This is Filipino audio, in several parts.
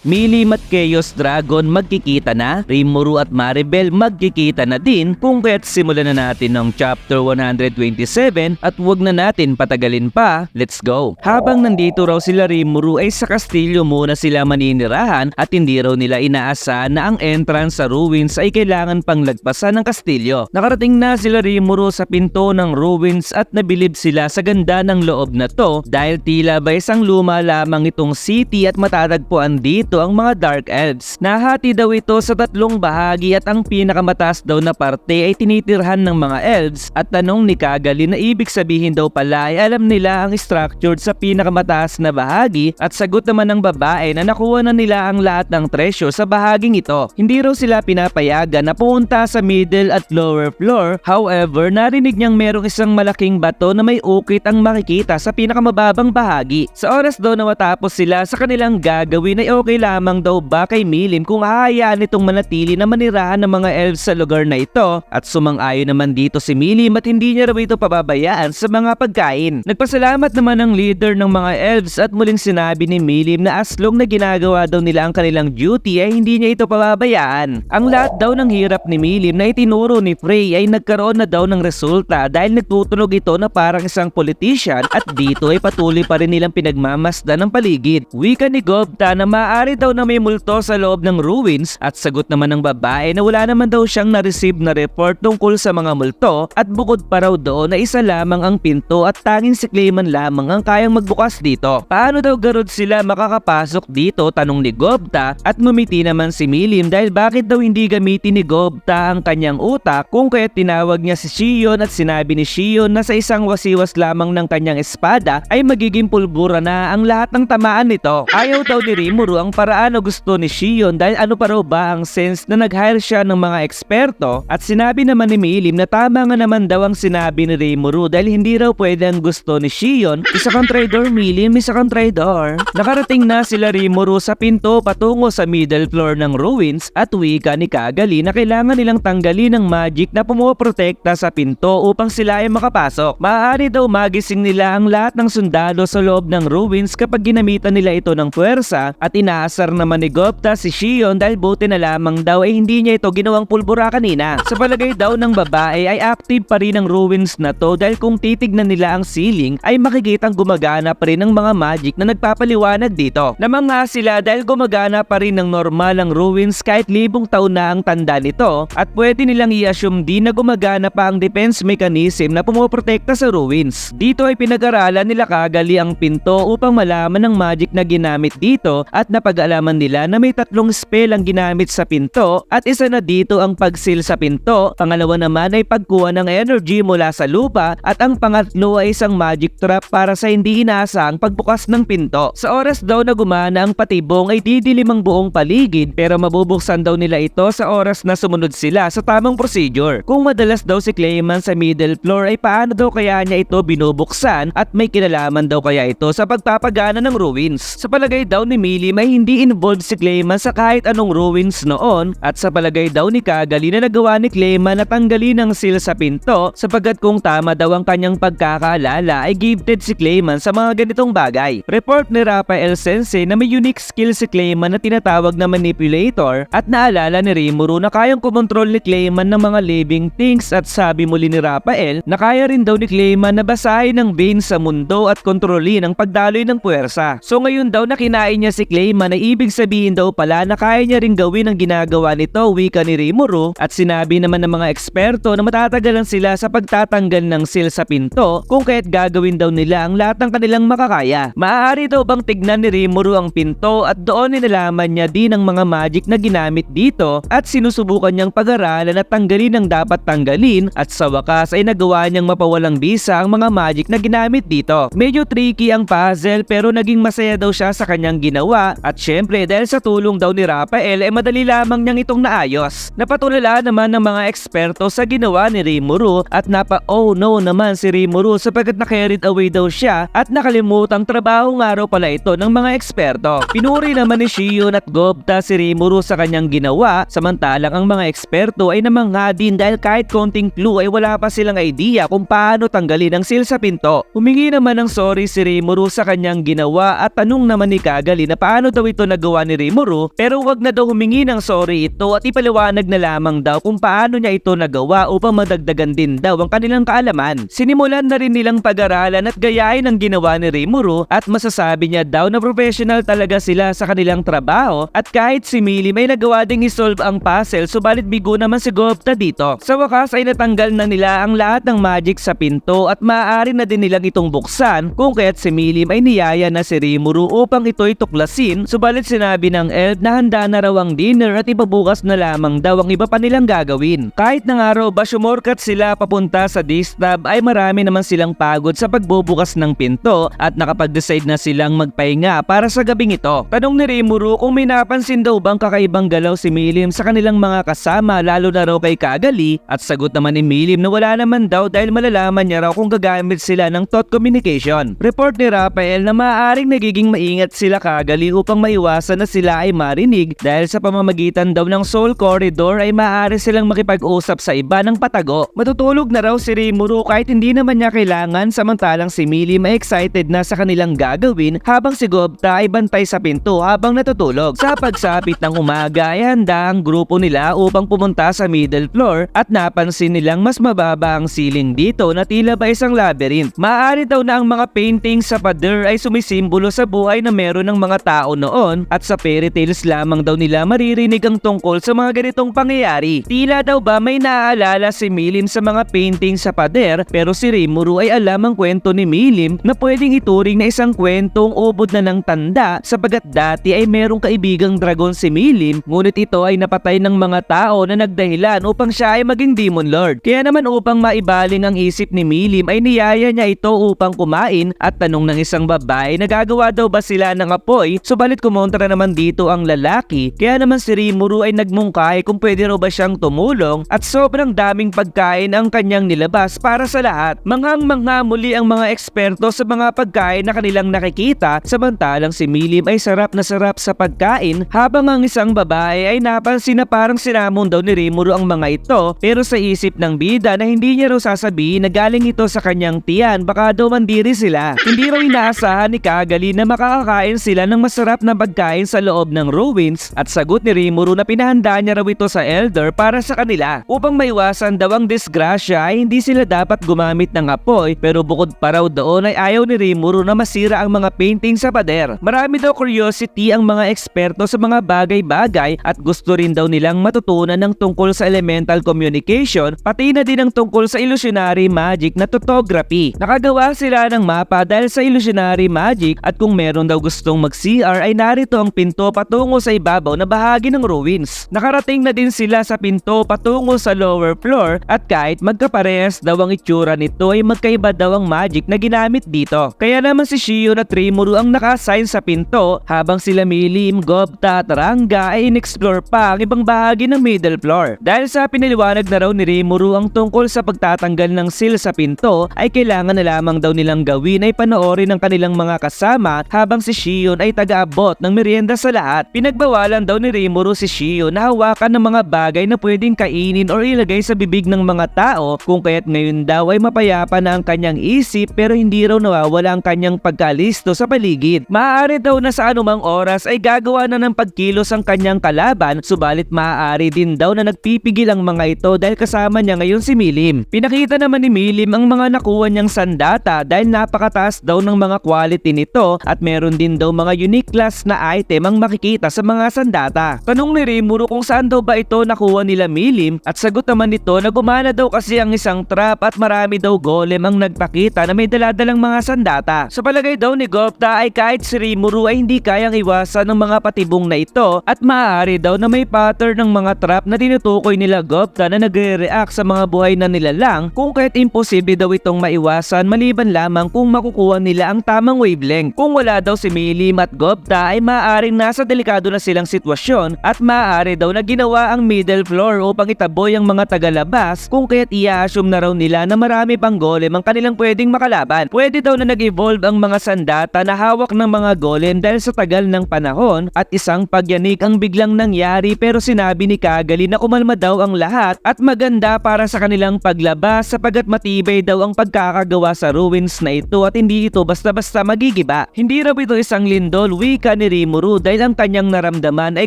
Milim at Chaos Dragon magkikita na, Rimuru at Maribel magkikita na din, kung kaya't simulan na natin ng chapter 127 at wag na natin patagalin pa, let's go! Habang nandito raw sila Rimuru ay sa kastilyo muna sila maninirahan at hindi raw nila inaasahan na ang entrance sa ruins ay kailangan pang lagpasan ng kastilyo. Nakarating na sila Rimuru sa pinto ng ruins at nabilib sila sa ganda ng loob na to dahil tila ba isang luma lamang itong city at matatagpuan dito ang mga Dark Elves. Nahati daw ito sa tatlong bahagi at ang pinakamataas daw na parte ay tinitirhan ng mga elves at tanong ni Kagali na ibig sabihin daw pala ay alam nila ang structured sa pinakamataas na bahagi at sagot naman ng babae na nakuha na nila ang lahat ng treasure sa bahaging ito. Hindi raw sila pinapayagan na pumunta sa middle at lower floor, however narinig niyang merong isang malaking bato na may ukit ang makikita sa pinakamababang bahagi. Sa oras daw na matapos sila sa kanilang gagawin ay okay lamang daw ba kay Milim kung hahayaan itong manatili na manirahan ng mga elves sa lugar na ito at sumang-ayon naman dito si Milim at hindi niya raw ito pababayaan sa mga pagkain. Nagpasalamat naman ang leader ng mga elves at muling sinabi ni Milim na as long na ginagawa daw nila ang kanilang duty ay hindi niya ito pababayaan. Ang lahat daw ng hirap ni Milim na itinuro ni Frey ay nagkaroon na daw ng resulta dahil nagtutunog ito na parang isang politician at dito ay patuloy pa rin nilang pinagmamasdan ng paligid. Wika ni Gobta na maaari daw na may multo sa loob ng ruins at sagot naman ng babae na wala naman daw siyang na-receive na report tungkol sa mga multo at bukod pa raw doon na isa lamang ang pinto at tanging si Clayman lamang ang kayang magbukas dito. Paano daw garod sila makakapasok dito, tanong ni Gobta at ngumiti naman si Milim dahil bakit daw hindi gamitin ni Gobta ang kanyang utak kung kaya tinawag niya si Shion at sinabi ni Shion na sa isang wasiwas lamang ng kanyang espada ay magiging pulbura na ang lahat ng tamaan nito. Ayaw daw ni Rimuru ang paraan o gusto ni Shion dahil ano pa raw ba ang sense na nag-hire siya ng mga eksperto at sinabi naman ni Milim na tama nga naman daw ang sinabi ni Rimuru dahil hindi raw pwede ang gusto ni Shion. Isa kang traitor Milim, isa kang traitor. Nakarating na sila Rimuru sa pinto patungo sa middle floor ng ruins at wika ni Kagali na kailangan nilang tanggalin ang magic na pumoprotekta sa pinto upang sila ay makapasok. Maaari daw magising nila ang lahat ng sundalo sa loob ng ruins kapag ginamitan nila ito ng puwersa at inaasar naman ni Gobta si Shion dahil buti na lamang daw ay hindi niya ito ginawang pulbura kanina. Sa palagay daw ng babae ay active pa rin ang ruins na to dahil kung titignan nila ang ceiling ay makikitang gumagana pa rin ang mga magic na nagpapaliwanag dito. Namangha sila dahil gumagana pa rin ng normal ang ruins kahit libong taon na ang tanda nito at pwede nilang i-assume din na gumagana pa ang defense mechanism na pumoprotekta sa ruins. Dito ay pinag-aralan nila Kagali ang pinto upang malaman ang magic na ginamit dito at napag-alaman nila na may tatlong spell ang ginamit sa pinto at isa na dito ang pag-seal sa pinto, pangalawa naman ay pagkuha ng energy mula sa lupa at ang pangatlo ay isang magic trap para sa hindi inaasahang pagbukas ng pinto. Sa oras daw na gumana ang patibong ay didilim ang buong paligid pero mabubuksan daw nila ito sa oras na sumunod sila sa tamang procedure. Kung madalas daw si Clayman sa middle floor ay paano daw kaya niya ito binubuksan at may kinalaman daw kaya ito sa pagpapagana ng ruins. Sa palagay daw ni Milim ay hindi involved si Clayman sa kahit anong ruins noon at sa palagay daw ni Kagali na nagawa ni Clayman na tanggalin ang seal sa pinto sapagkat kung tama daw ang kanyang pagkakaalala ay gifted si Clayman sa mga ganitong bagay. Report ni Raphael Sensei na may unique skill si Clayman na tinatawag na manipulator at naalala ni Rimuru na kayang kumontrol ni Clayman ng mga living things at sabi muli ni Raphael na kaya rin daw ni Clayman na basahin ang veins sa mundo at kontrolin ang pagdaloy ng puwersa. So ngayon daw na kinain niya si Clayman ay ibig sabihin daw pala na kaya niya ring gawin ang ginagawa nito, wika ni Rimuru at sinabi naman ng mga eksperto na matatagalan sila sa pagtatanggal ng seal sa pinto kung kaya't gagawin daw nila ang lahat ng kanilang makakaya. Maaari daw bang tignan ni Rimuru ang pinto at doon nilalaman niya din ang mga magic na ginamit dito at sinusubukan niyang pag-aralan at tanggalin ang dapat tanggalin at sa wakas ay nagawa niyang mapawalang bisa ang mga magic na ginamit dito. Medyo tricky ang puzzle pero naging masaya daw siya sa kanyang ginawa at syempre dahil sa tulong daw ni Raphael ay madali lamang niyang itong naayos. Napatulala naman ng mga eksperto sa ginawa ni Rimuru at napa-oh no naman si Rimuru sapagkat na-carried away daw siya at nakalimutang trabaho nga raw pala ito ng mga eksperto. Pinuri naman ni Shion at Gobta si Rimuru sa kanyang ginawa samantalang ang mga eksperto ay namangha din dahil kahit konting clue ay wala pa silang idea kung paano tanggalin ang seal sa pinto. Humingi naman ng sorry si Rimuru sa kanyang ginawa at tanong naman ni Kagali na paano daw ito nagawa ni Rimuru pero wag na daw humingi ng sorry ito at ipaliwanag na lamang daw kung paano niya ito nagawa upang madagdagan din daw ang kanilang kaalaman. Sinimulan na rin nilang pag-aralan at gayahin ang ginawa ni Rimuru at masasabi niya daw na professional talaga sila sa kanilang trabaho at kahit si Milim ay nagawa ding isolve ang puzzle subalit bigo naman si Gupta dito. Sa wakas ay natanggal na nila ang lahat ng magic sa pinto at maaari na din nilang itong buksan kung kaya't si Milim ay niyaya na si Rimuru upang ito'y tuklasin subalit sinabi ng elf na handa na raw ang dinner at ipabukas na lamang daw ang iba pa nilang gagawin. Kahit na nga raw ba sumorkat sila papunta sa distab ay marami naman silang pagod sa pagbubukas ng pinto at nakapag-decide na silang magpahinga para sa gabing ito. Tanong ni Rimuru kung may napansin daw bang kakaibang galaw si Milim sa kanilang mga kasama lalo na raw kay Kagali at sagot naman ni Milim na wala naman daw dahil malalaman niya raw kung gagamit sila ng thought communication. Report ni Raphael na maaaring nagiging maingat sila Kagali upang maiwasan na sila ay marinig dahil sa pamamagitan daw ng soul corridor ay maaari silang makipag-usap sa iba ng patago. Matutulog na raw si Rimuru kahit hindi naman niya kailangan samantalang si Milim ay excited na sa kanilang gagawin habang si Gupta ay bantay sa pinto habang natutulog. Sa pagsapit ng umaga ay handa ang grupo nila upang pumunta sa middle floor at napansin nilang mas mababa ang ceiling dito na tila ba isang labyrinth. Maaari daw na ang mga paintings sa pader ay sumisimbolo sa buhay na meron ng mga tao noon at sa fairy tales lamang daw nila maririnig ang tungkol sa mga ganitong pangyayari. Tila daw ba may naaalala si Milim sa mga paintings sa pader pero si Rimuru ay alam ang kwento ni Milim na pwedeng ituring na isang kwentong ubod na ng tanda sapagat dati ay merong kaibigang dragon si Milim ngunit ito ay napatay ng mga tao na nagdahilan upang siya ay maging Demon Lord. Kaya naman upang maibaling ang isip ni Milim ay niyaya niya ito upang kumain at tanong ng isang babae na gagawa daw ba sila ng apoy subalit kumontra naman dito ang lalaki kaya naman si Rimuru ay nagmungkahi kung pwede raw ba siyang tumulong at sobrang daming pagkain ang kanyang nilabas para sa lahat. Manghang-mangha muli ang mga eksperto sa mga pagkain na kanilang nakikita samantalang si Milim ay sarap na sarap sa pagkain habang ang isang babae ay napansin na parang sinamon daw ni Rimuru ang mga ito pero sa isip ng bida na hindi niya raw sasabihin na galing ito sa kanyang tiyan baka daw mandiri sila. Hindi raw inaasahan ni Kagali na makakakain sila ng masarap na pagkain sa loob ng ruins at sagot ni Rimuru na pinahanda niya raw ito sa elder para sa kanila. Upang maiwasan daw ang disgrasya ay hindi sila dapat gumamit ng apoy pero bukod pa raw doon ay ayaw ni Rimuru na masira ang mga painting sa pader. Marami daw curiosity ang mga eksperto sa mga bagay-bagay at gusto rin daw nilang matutunan ng tungkol sa elemental communication pati na din ang tungkol sa illusionary magic na topography. Nakagawa sila ng mapa dahil sa illusionary magic at kung meron daw gustong mag-CR ay narito ang pinto patungo sa ibabaw na bahagi ng ruins. Nakarating na din sila sa pinto patungo sa lower floor at kahit magkaparehas daw ang itsura nito ay magkaiba daw ang magic na ginamit dito. Kaya naman si Shion at Rimuru ang naka-assign sa pinto habang sila Milim, Gupta at Ranga ay in-explore pa ang ibang bahagi ng middle floor. Dahil sa pinaliwanag na raw ni Rimuru ang tungkol sa pagtatanggal ng seal sa pinto ay kailangan na lamang daw nilang gawin ay panoorin ng kanilang mga kasama habang si Shion ay taga-abot ng merienda sa lahat. Pinagbawalan daw ni Rimuru si Shion na hawakan ng mga bagay na pwedeng kainin or ilagay sa bibig ng mga tao kung kaya't ngayon daw ay mapayapa na ang kanyang isip pero hindi raw nawawala ang kanyang pagkalisto sa paligid. Maaari daw na sa anumang oras ay gagawa na ng pagkilos ang kanyang kalaban subalit maaari din daw na nagpipigil ang mga ito dahil kasama niya ngayon si Milim. Pinakita naman ni Milim ang mga nakuha niyang sandata dahil napakataas daw ng mga quality nito at meron din daw mga unique class na item ang makikita sa mga sandata. Tanong ni Rimuru kung saan daw ba ito nakuha nila Milim at sagot naman nito na gumana daw kasi ang isang trap at marami daw golem ang nagpakita na may daladalang mga sandata. Sa palagay daw ni Gupta ay kahit si Rimuru ay hindi kayang iwasan ng mga patibong na ito at maaari daw na may pattern ng mga trap na tinutukoy nila Gupta na nagre-react sa mga buhay na nilalang kung kaya't imposible daw itong maiwasan maliban lamang kung makukuha nila ang tamang wavelength. Kung wala daw si Milim at Gupta ay maaaring nasa delikado na silang sitwasyon at maaari daw na ginawa ang middle floor upang itaboy ang mga tagalabas kung kaya't i-assume na raw nila na marami pang golem ang kanilang pwedeng makalaban. Pwede daw na nag-evolve ang mga sandata na hawak ng mga golem dahil sa tagal ng panahon at isang pagyanig ang biglang nangyari pero sinabi ni Kagali na kumalma daw ang lahat at maganda para sa kanilang paglabas sapagat matibay daw ang pagkakagawa sa ruins na ito at hindi ito basta-basta magigiba. Hindi raw ito isang lindol, wika ni Rimuru dahil ang kanyang naramdaman ay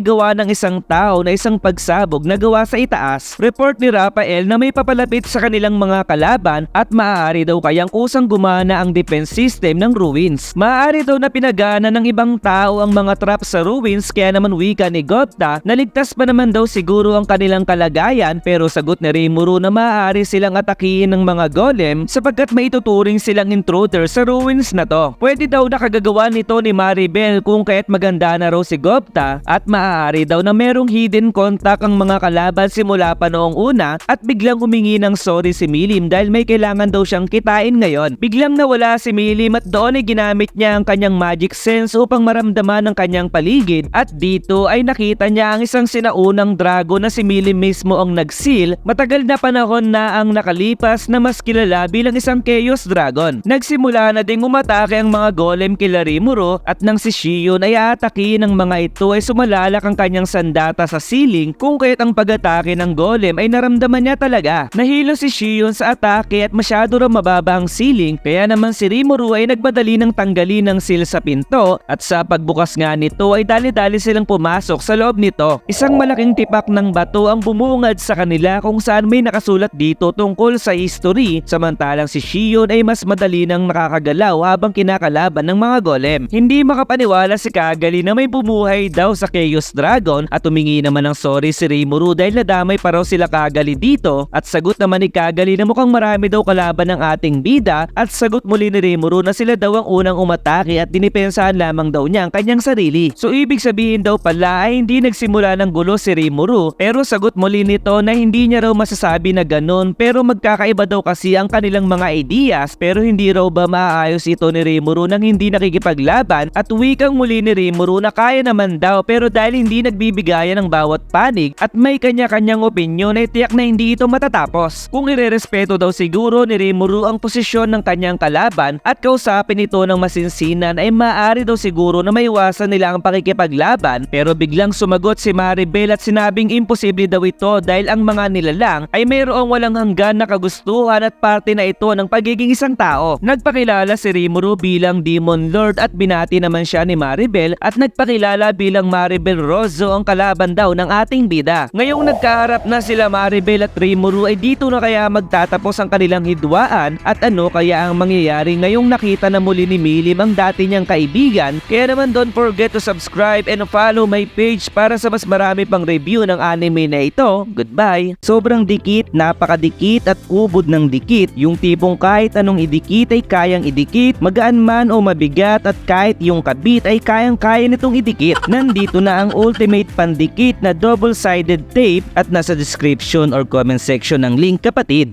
gawa ng isang tao na isang pagsabog na gawa sa itaas. Report ni Raphael na may papalapit sa kanilang mga kalaban at maaari daw kayang kusang gumana ang defense system ng ruins. Maaari daw na pinagana ng ibang tao ang mga trap sa ruins, kaya naman wika ni Gupta na ligtas pa naman daw siguro ang kanilang kalagayan, pero sagot ni Rimuru na maaari silang atakihin ng mga golem sapagkat maituturing silang intruder sa ruins na to. Pwede daw nakagagawa nito ni Maribel kung kaya't maganda na raw si Gupta at maaari daw na merong hidden contact ang mga kalaban simula pa noong una at biglang humingi ng sorry si Milim dahil may kailangan daw siyang kitain ngayon. Biglang nawala si Milim at doon ay ginamit niya ang kanyang magic sense upang maramdaman ang kanyang paligid at dito ay nakita niya ang isang sinaunang dragon na si Milim mismo ang nagsil. Matagal na panahon na ang nakalipas na mas kilala bilang isang Chaos Dragon. Nagsimula na ding umatake ang mga golem kila Rimuru at nang si Shion ay aatake ng mga ito ay sumalalak ang kanyang sandata sa ceiling, kung kaya't ang pag-atake ng golem ay naramdaman niya talaga. Nahilo si Shion sa atake at masyado raw mababa ang ceiling, kaya naman si Rimuru ay nagmadali ng tanggalin ang seal sa pinto at sa pagbukas nga nito ay dali-dali silang pumasok sa loob nito. Isang malaking tipak ng bato ang bumungad sa kanila kung saan may nakasulat dito tungkol sa history, samantalang si Shion ay mas madali nang nakakagalaw habang kinakalaban ng mga golem. Hindi makapaniwala si Kagali na may bumuhay daw sa Chaos Dragon at humingi naman ng sorry si Rimuru dahil nadamay pa raw sila Kagali dito, at sagot naman ni Kagali na mukhang marami daw kalaban ng ating bida at sagot muli ni Rimuru na sila daw ang unang umatake at dinipensahan lamang daw niya ang kanyang sarili. So ibig sabihin daw pala ay hindi nagsimula ng gulo si Rimuru, pero sagot muli nito na hindi niya raw masasabi na ganun, pero magkakaiba daw kasi ang kanilang mga ideas, pero hindi raw ba maayos ito ni Rimuru nang hindi nakikipaglaban, at wikang muli ni Rimuru na kaya naman daw pero dahil hindi nagbibigayan ng bawat panig at may kanya-kanyang opinyon ay tiyak na hindi ito matatapos. Kung irerespeto daw siguro ni Rimuru ang posisyon ng kanyang kalaban at kausapin ito ng masinsinan ay maaari daw siguro na maiwasan nila ang pakikipaglaban, pero biglang sumagot si Maribel at sinabing imposible daw ito dahil ang mga nilalang ay mayroong walang hanggan na kagustuhan at parte na ito ng pagiging isang tao. Nagpakilala si Rimuru bilang Demon Lord at binati naman siya ni Maribel at nagpakilala bilang Maribel Rozo ang kalaban daw ng ating bida. Ngayong nagkaharap na sila Maribel at Rimuru ay dito na kaya magtatapos ang kanilang hidwaan at ano kaya ang mangyayari ngayong nakita na muli ni Milim ang dati niyang kaibigan. Kaya naman don't forget to subscribe and follow my page para sa mas marami pang review ng anime na ito. Goodbye! Sobrang dikit, napakadikit at ubod ng dikit, yung tipong kahit anong idikit ay kayang idikit, magaan man o mabigat, at kahit yung kabit ay kayang-kaya nitong idikit. Nandito na ang ultimate pandikit na double-sided tape at nasa description or comment section ng link, kapatid.